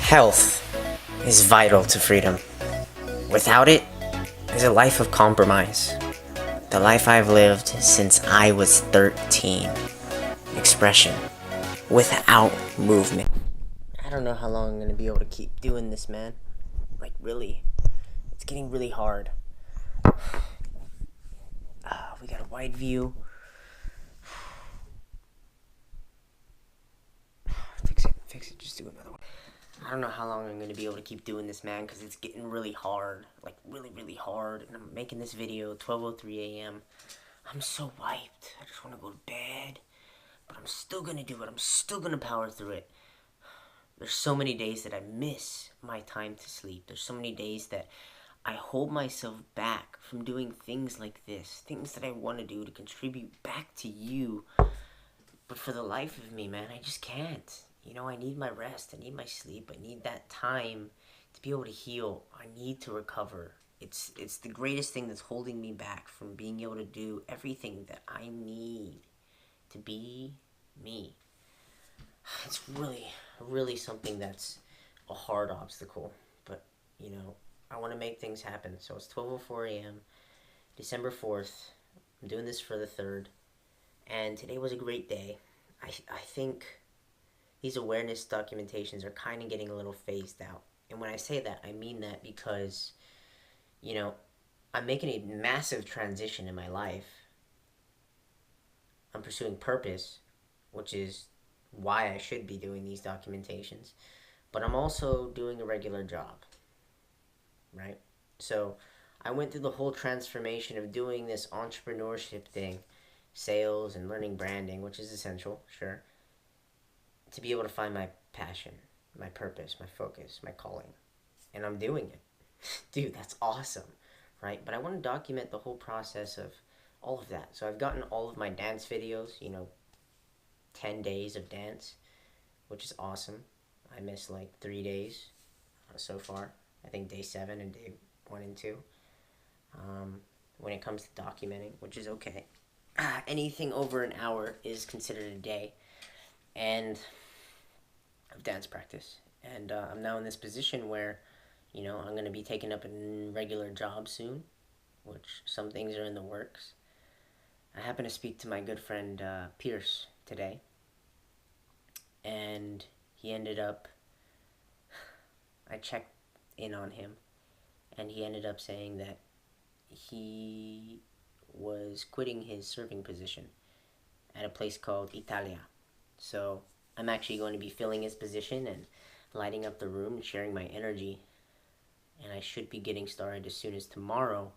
Health is vital to freedom. Without it is a life of compromise. The life I've lived since I was 13. Expression without movement. I don't know how long I'm going to be able to keep doing this, man. Like, really. It's getting really hard. We got a wide view. Fix it, just do another one. I don't know how long I'm going to be able to keep doing this, man, because it's getting really hard. Like, really, really hard. And I'm making this video 12:03 a.m. I'm so wiped. I just want to go to bed. But I'm still going to do it. I'm still going to power through it. There's so many days that I miss my time to sleep. There's so many days that I hold myself back from doing things like this. Things that I want to do to contribute back to you. But for the life of me, man, I just can't. You know, I need my rest. I need my sleep. I need that time to be able to heal. I need to recover. It's the greatest thing that's holding me back from being able to do everything that I need to be me. It's really, really something that's a hard obstacle. But, you know, I want to make things happen. So it's 12:04 a.m., December 4th. I'm doing this for the 3rd. And today was a great day. I think these awareness documentations are kind of getting a little phased out. And when I say that, I mean that because, you know, I'm making a massive transition in my life. I'm pursuing purpose, which is why I should be doing these documentations. But I'm also doing a regular job, right? So I went through the whole transformation of doing this entrepreneurship thing, sales and learning branding, which is essential, sure, to be able to find my passion, my purpose, my focus, my calling. And I'm doing it. Dude, that's awesome, right? But I want to document the whole process of all of that. So I've gotten all of my dance videos, 10 days of dance, which is awesome. I missed like 3 days so far. I think day 7 and day 1 and 2. When it comes to documenting, which is okay. Anything over an hour is considered a day and of dance practice. And I'm now in this position where, I'm going to be taking up a regular job soon, which some things are in the works. I happened to speak to my good friend Pierce today, and he ended up, I checked in on him, and he ended up saying that he was quitting his serving position at a place called Italia. So I'm actually going to be filling his position and lighting up the room and sharing my energy. And I should be getting started as soon as tomorrow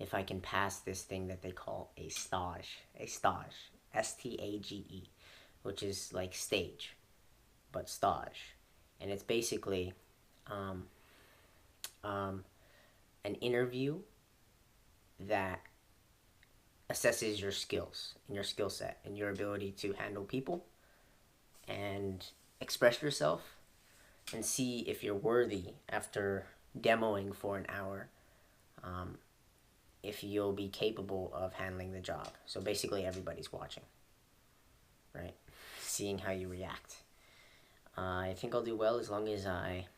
if I can pass this thing that they call a stage. A stage. S-T-A-G-E. Which is like stage, but stage. And it's basically an interview that assesses your skills and your skill set and your ability to handle people and express yourself and see if you're worthy after demoing for an hour, if you'll be capable of handling the job. So basically everybody's watching, right? Seeing how you react. I think I'll do well as long as I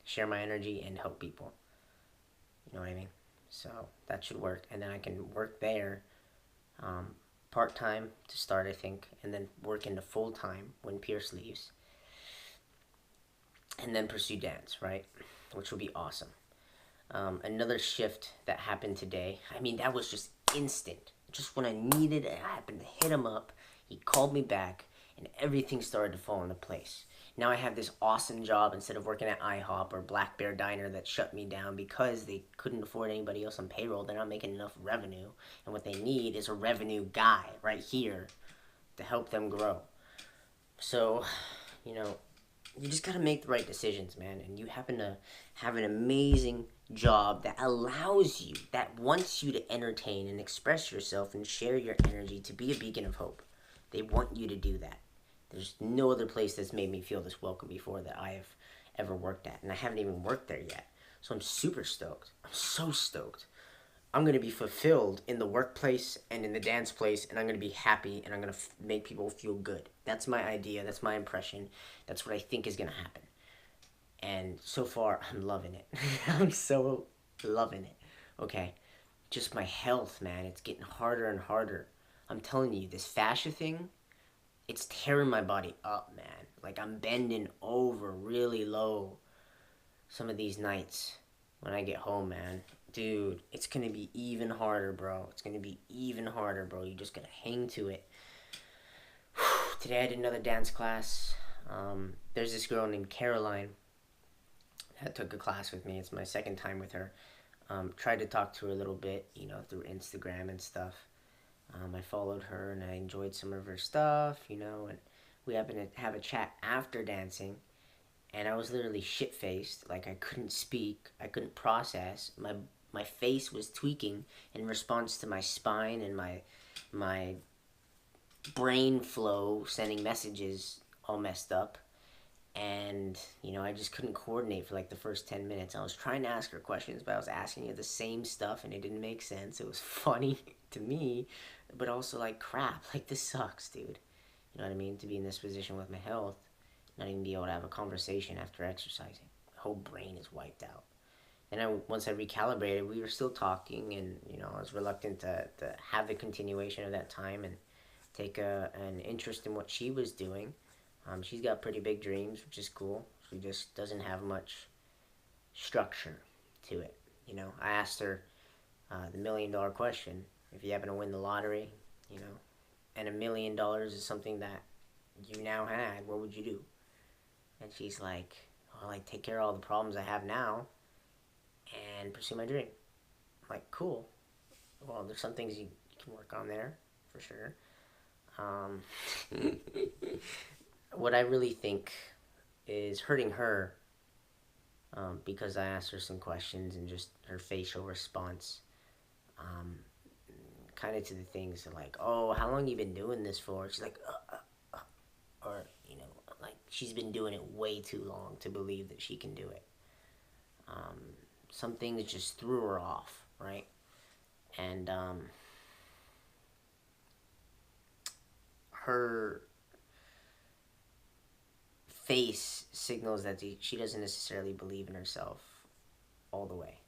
share my energy and help people. You know what I mean? So that should work. And then I can work there part-time to start, I think, and then work into full-time when Pierce leaves. And then pursue dance, right? Which will be awesome. Another shift that happened today, that was just instant. Just when I needed it, I happened to hit him up. He called me back, and everything started to fall into place. Now I have this awesome job instead of working at IHOP or Black Bear Diner that shut me down because they couldn't afford anybody else on payroll. They're not making enough revenue. And what they need is a revenue guy right here to help them grow. So, you just got to make the right decisions, man. And you happen to have an amazing job that allows you, that wants you to entertain and express yourself and share your energy to be a beacon of hope. They want you to do that. There's no other place that's made me feel this welcome before that I have ever worked at. And I haven't even worked there yet. So I'm super stoked. I'm so stoked. I'm going to be fulfilled in the workplace and in the dance place, and I'm going to be happy, and I'm going to make people feel good. That's my idea. That's my impression. That's what I think is going to happen. And so far, I'm loving it. I'm so loving it. Okay, just my health, man. It's getting harder and harder. I'm telling you, this fascia thing, it's tearing my body up, man. Like, I'm bending over really low some of these nights when I get home, man. Dude, it's gonna be even harder, bro. It's gonna be even harder, bro. You just gotta hang to it. Today I did another dance class. There's this girl named Caroline that took a class with me. It's my second time with her. Tried to talk to her a little bit, through Instagram and stuff. I followed her and I enjoyed some of her stuff, and we happened to have a chat after dancing. And I was literally shit-faced. Like, I couldn't speak. I couldn't process. My face was tweaking in response to my spine and my brain flow sending messages all messed up. And, I just couldn't coordinate for like the first 10 minutes. I was trying to ask her questions, but I was asking her the same stuff and it didn't make sense. It was funny to me, but also like, crap, like, this sucks, dude. You know what I mean? To be in this position with my health, not even be able to have a conversation after exercising. My whole brain is wiped out. And once I recalibrated, we were still talking, and I was reluctant to have the continuation of that time and take an interest in what she was doing. She's got pretty big dreams, which is cool. She just doesn't have much structure to it. I asked her the $1,000,000 question: if you happen to win the lottery, and $1,000,000 is something that you now had, what would you do? And she's like, well, I take care of all the problems I have now and pursue my dream. I'm like, cool. Well, there's some things you can work on there, for sure. What I really think is hurting her, because I asked her some questions and just her facial response, kind of to the things like, oh, how long you been doing this for? She's like, or, like, she's been doing it way too long to believe that she can do it. Some things just threw her off, right? And her face signals that she doesn't necessarily believe in herself all the way.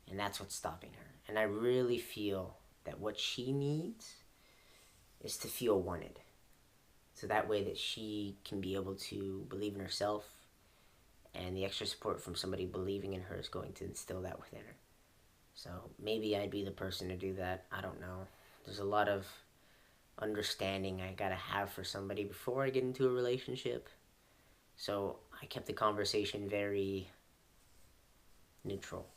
And that's what's stopping her. And I really feel that what she needs is to feel wanted. So that way that she can be able to believe in herself, and the extra support from somebody believing in her is going to instill that within her. So maybe I'd be the person to do that. I don't know. There's a lot of understanding I gotta have for somebody before I get into a relationship. So I kept the conversation very neutral.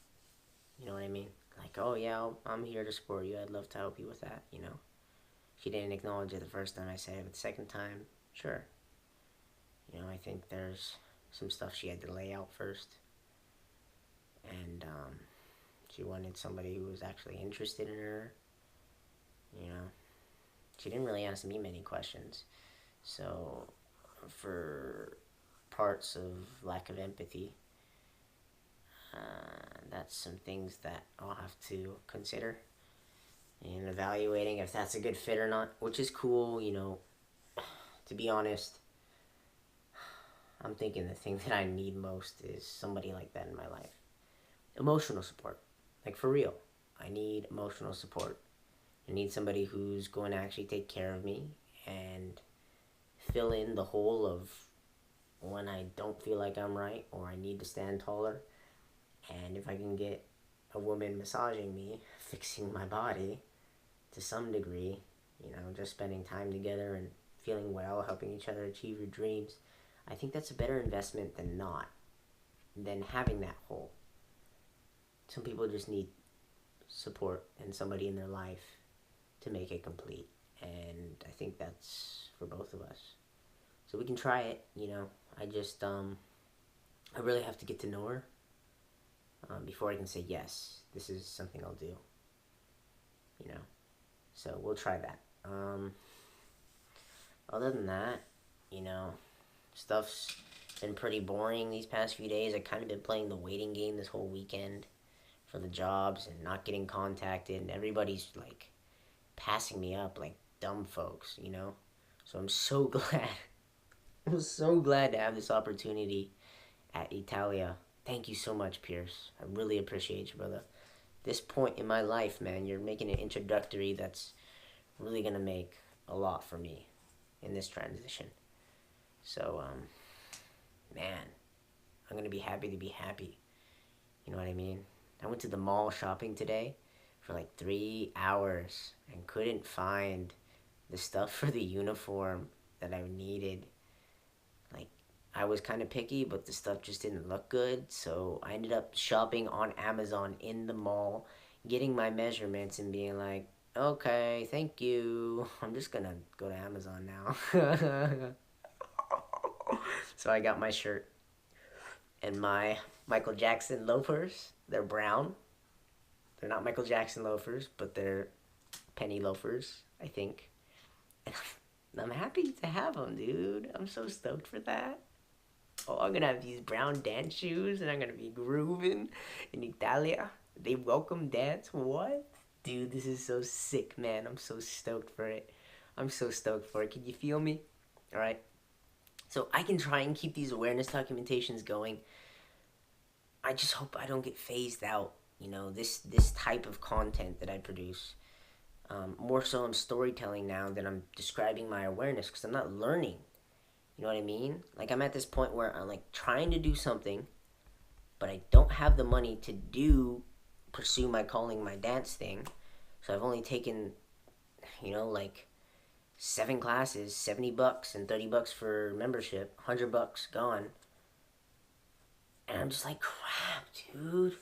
You know what I mean? Like, oh yeah, I'm here to support you. I'd love to help you with that, She didn't acknowledge it the first time I said it, but the second time, sure. I think there's some stuff she had to lay out first. And she wanted somebody who was actually interested in her. She didn't really ask me many questions. So for parts of lack of empathy, that's some things that I'll have to consider in evaluating if that's a good fit or not, which is cool. To be honest, I'm thinking the thing that I need most is somebody like that in my life. Emotional support. Like, for real. I need emotional support. I need somebody who's going to actually take care of me and fill in the hole of when I don't feel like I'm right or I need to stand taller. And if I can get a woman massaging me, fixing my body to some degree, just spending time together and feeling well, helping each other achieve your dreams, I think that's a better investment than having that hole. Some people just need support and somebody in their life to make it complete. And I think that's for both of us. So we can try it, I just, I really have to get to know her before I can say, yes, this is something I'll do. So we'll try that. Other than that, stuff's been pretty boring these past few days. I've kind of been playing the waiting game this whole weekend for the jobs and not getting contacted. And everybody's, like, passing me up like dumb folks, So I'm so glad. I'm so glad to have this opportunity at Italia. Thank you so much, Pierce. I really appreciate you, brother. This point in my life, man, you're making an introductory that's really gonna make a lot for me in this transition. So, man, I'm gonna be happy to be happy. You know what I mean? I went to the mall shopping today for like 3 hours and couldn't find the stuff for the uniform that I needed. Like, I was kind of picky, but the stuff just didn't look good, so I ended up shopping on Amazon in the mall, getting my measurements and being like, okay, thank you. I'm just gonna go to Amazon now. So I got my shirt and my Michael Jackson loafers. They're brown. They're not Michael Jackson loafers, but they're penny loafers, I think. And I'm happy to have them, dude. I'm so stoked for that. Oh, I'm gonna have these brown dance shoes and I'm gonna be grooving in Italia. They welcome dance. What? Dude, this is so sick, man. I'm so stoked for it. I'm so stoked for it. Can you feel me? Alright. So I can try and keep these awareness documentations going. I just hope I don't get phased out, you know, this type of content that I produce. More so I'm storytelling now than I'm describing my awareness, because I'm not learning. You know what I mean? Like, I'm at this point where I'm like trying to do something, but I don't have the money to pursue my calling, my dance thing. So I've only taken, you know, like 7 classes, $70 and $30 for membership, $100 gone. And I'm just like, crap, dude.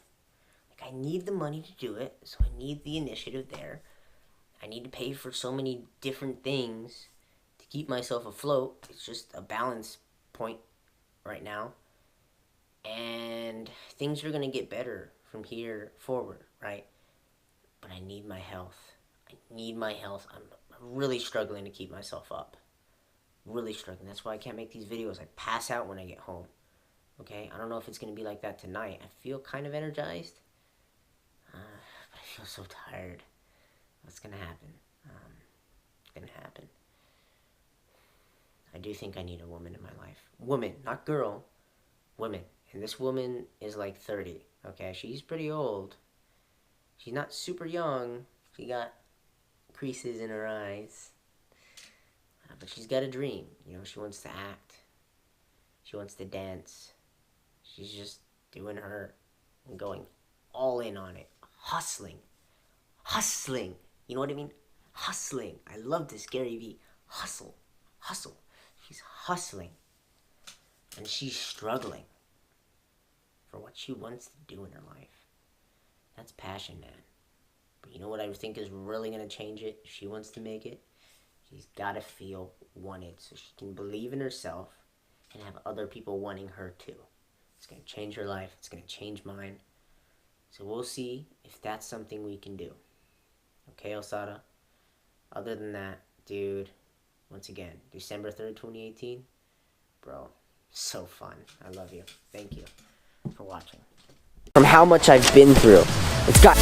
Like, I need the money to do it, so I need the initiative there. I need to pay for so many different things to keep myself afloat. It's just a balance point right now. And things are going to get better from here forward, right? But I need my health. I need my health. I'm really struggling to keep myself up. Really struggling. That's why I can't make these videos. I pass out when I get home. Okay? I don't know if it's going to be like that tonight. I feel kind of energized. But I feel so tired. What's going to happen? It's going to happen. I do think I need a woman in my life. Woman, not girl. Woman. And this woman is like 30. Okay? She's pretty old. She's not super young. She got creases in her eyes. But she's got a dream. You know, she wants to act. She wants to dance. She's just doing her and going all in on it. Hustling. Hustling. You know what I mean? Hustling. I love this, Gary Vee. Hustle. Hustle. She's hustling. And she's struggling for what she wants to do in her life. That's passion, man. But you know what I think is really going to change it? If she wants to make it, she's got to feel wanted so she can believe in herself and have other people wanting her too. It's going to change her life. It's going to change mine. So we'll see if that's something we can do. Okay, Osada? Other than that, dude, once again, December 3rd, 2018, bro, so fun. I love you. Thank you for watching. From how much I've been through, it's got...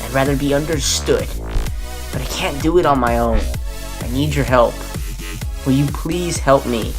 I'd rather be understood, but I can't do it on my own. I need your help. Will you please help me?